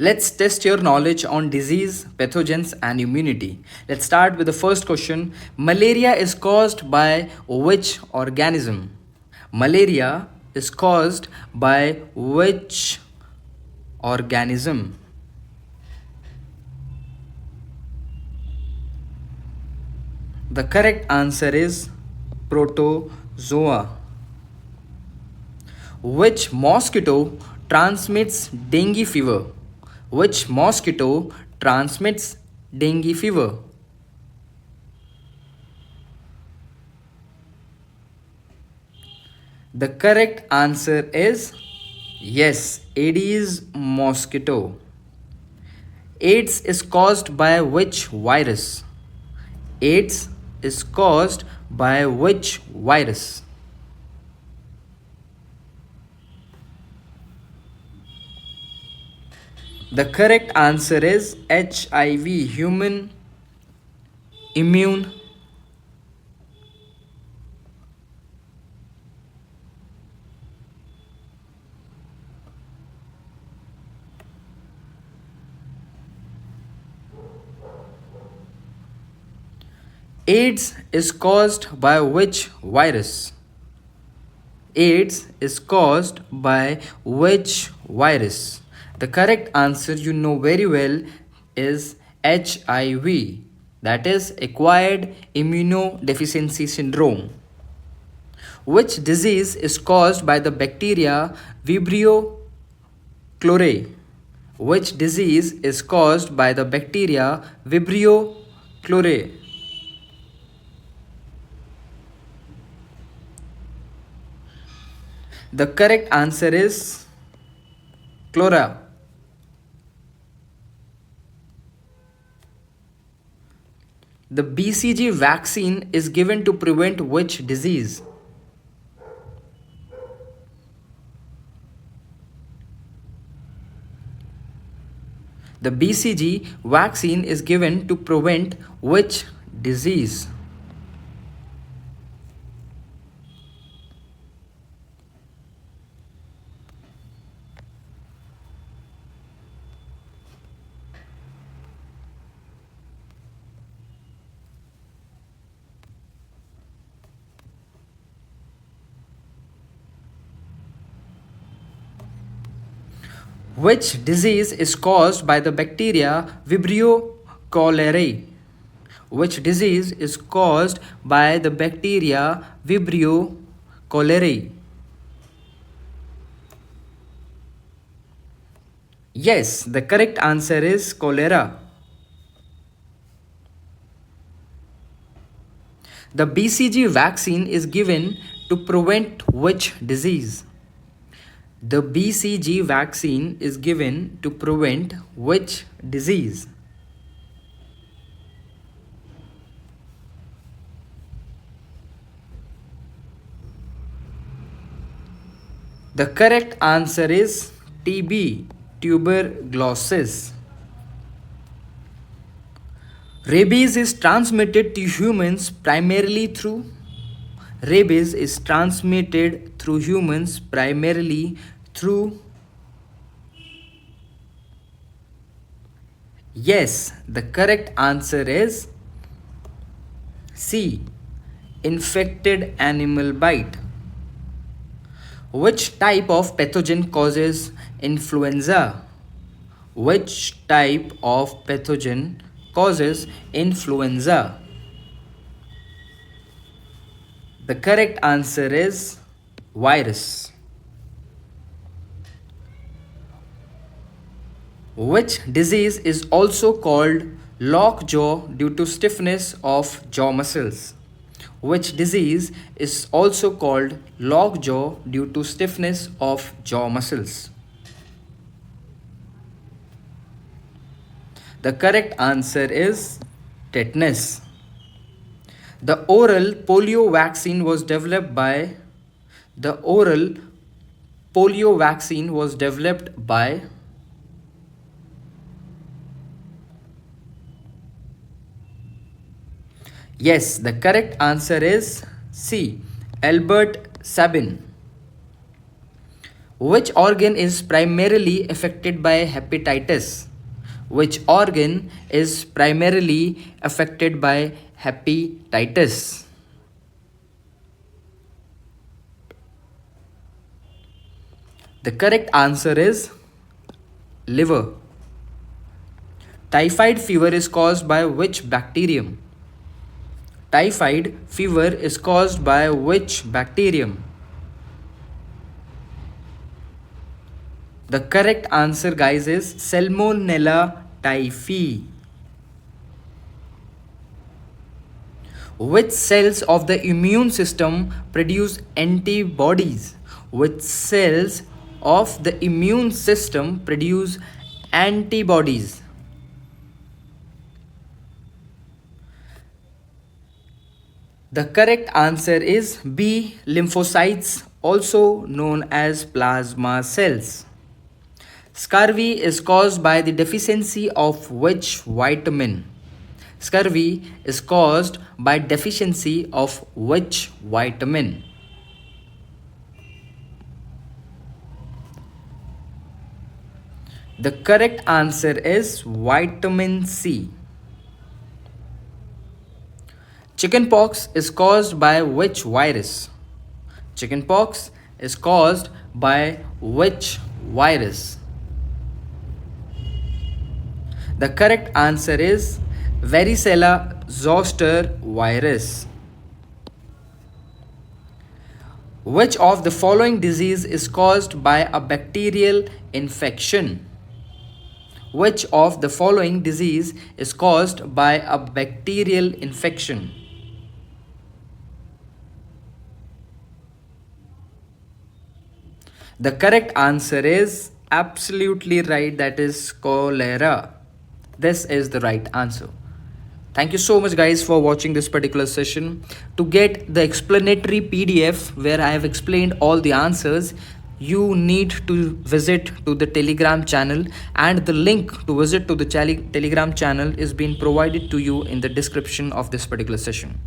Let's test your knowledge on disease, pathogens, and immunity. Let's start with the first question. Malaria is caused by which organism? Malaria is caused by which organism? The correct answer is protozoa. Which mosquito transmits dengue fever? Which mosquito transmits dengue fever? The correct answer is yes, Aedes mosquito. AIDS is caused by which virus? AIDS is caused by which virus? The correct answer is HIV, human immune. AIDS is caused by which virus? AIDS is caused by which virus? The correct answer you know very well is HIV, that is acquired immunodeficiency syndrome. Which disease is caused by the bacteria Vibrio chloriae? Which disease is caused by the bacteria Vibrio chloriae? The correct answer is chlora. The BCG vaccine is given to prevent which disease? The BCG vaccine is given to prevent which disease? Which disease is caused by the bacteria Vibrio cholerae? Which disease is caused by the bacteria Vibrio cholerae? Yes, the correct answer is cholera. The BCG vaccine is given to prevent which disease? The BCG vaccine is given to prevent which disease? The correct answer is TB, tuberculosis. Rabies is transmitted to humans primarily through Rabies is transmitted through humans primarily through. Yes, the correct answer is C. Infected animal bite. Which type of pathogen causes influenza? Which type of pathogen causes influenza? The correct answer is virus. Which disease is also called lockjaw due to stiffness of jaw muscles? Which disease is also called lockjaw due to stiffness of jaw muscles? The correct answer is tetanus. The oral polio vaccine was developed by the oral polio vaccine was developed by Yes, the correct answer is C. Albert Sabin. Which organ is primarily affected by hepatitis? Which organ is primarily affected by hepatitis? The correct answer is liver. Typhoid fever is caused by which bacterium? Typhoid fever is caused by which bacterium? The correct answer, guys, is Salmonella typhi. Which cells of the immune system produce antibodies? Which cells of the immune system produce antibodies? The correct answer is B. Lymphocytes, also known as plasma cells. Scurvy is caused by the deficiency of which vitamin? Scurvy is caused by deficiency of which vitamin? The correct answer is vitamin C. Chickenpox is caused by which virus? Chickenpox is caused by which virus? The correct answer is varicella zoster virus. Which of the following disease is caused by a bacterial infection? Which of the following disease is caused by a bacterial infection? The correct answer is absolutely right, that is cholera. This is the right answer. Thank you so much, guys, for watching this particular session. To get the explanatory PDF where I have explained all the answers, you need to visit to the Telegram channel, and the link to visit to the Telegram channel is being provided to you in the description of this particular session.